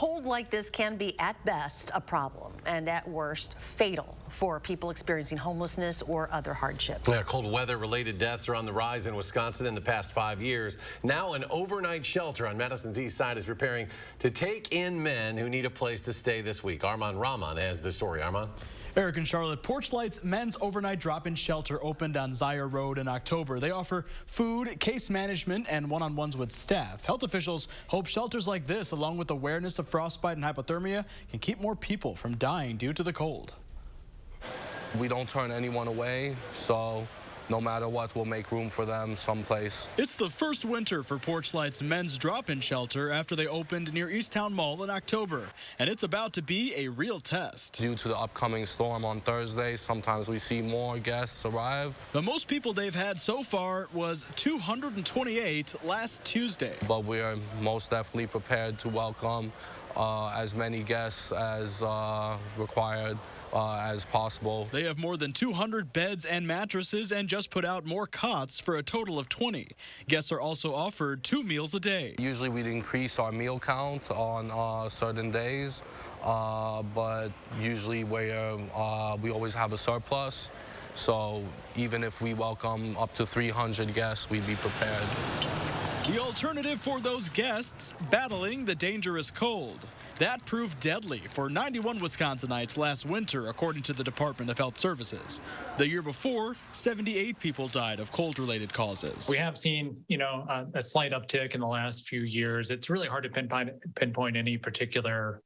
cold like this can be at best a problem and at worst fatal for people experiencing homelessness or other hardships. Yeah, cold weather related deaths are on the rise in Wisconsin in the past 5 years. Now an overnight shelter on Madison's east side is preparing to take in men who need a place to stay this week. Armand Rahman has the story. Armand? Eric and Charlotte, Porchlight's men's overnight drop-in shelter opened on Zaire Road in October. They offer food, case management, and one-on-ones with staff. Health officials hope shelters like this, along with awareness of frostbite and hypothermia, can keep more people from dying due to the cold. We don't turn anyone away, so no matter what, we'll make room for them someplace. It's the first winter for Porchlight's men's drop-in shelter after they opened near Easttown Mall in October, and it's about to be a real test. Due to the upcoming storm on Thursday, sometimes we see more guests arrive. The most people they've had so far was 228 last Tuesday. But we are most definitely prepared to welcome as many guests as required as possible. They have more than 200 beds and mattresses and just put out more cots for a total of 20. Guests are also offered 2 meals a day. Usually we'd increase our meal count on certain days, but usually we always have a surplus. So even if we welcome up to 300 guests, we'd be prepared. The alternative for those guests battling the dangerous cold. That proved deadly for 91 Wisconsinites last winter, according to the Department of Health Services. The year before, 78 people died of cold-related causes. We have seen, a slight uptick in the last few years. It's really hard to pinpoint any particular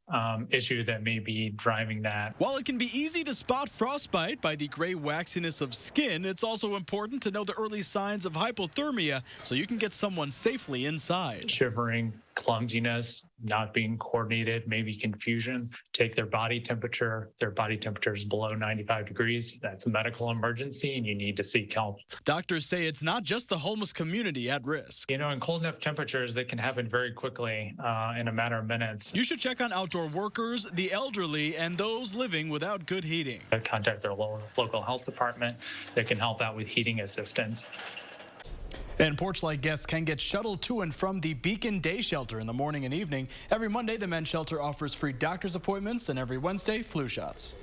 issue that may be driving that. While it can be easy to spot frostbite by the gray waxiness of skin, it's also important to know the early signs of hypothermia so you can get someone safely inside. Shivering, clumsiness, not being coordinated, maybe confusion. Take their body temperature. Their body temperature is below 95 degrees. That's a medical emergency and you need to seek help. Doctors say it's not just the homeless community at risk. In cold enough temperatures, that can happen very quickly in a matter of minutes. You should check on outdoor workers, the elderly, and those living without good heating. Contact their local health department that can help out with heating assistance. And Porchlight guests can get shuttled to and from the Beacon Day Shelter in the morning and evening. Every Monday, the men's shelter offers free doctor's appointments, and every Wednesday, flu shots.